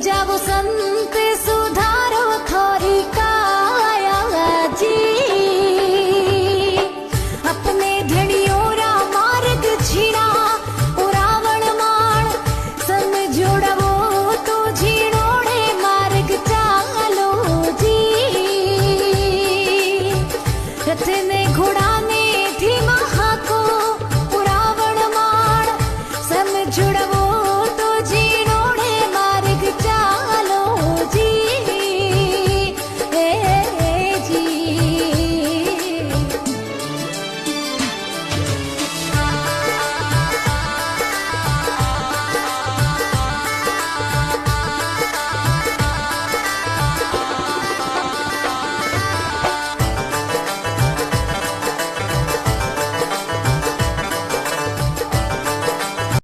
जावो संत सुधारो थोरी काया जी। अपने धड़ियों रा मार्ग छीना रावण माण समझोड़वो तो झीणोड़े मार्ग चालो जी। रथ ने घोड़ा ने थी महाको रावण माण समझोड़वो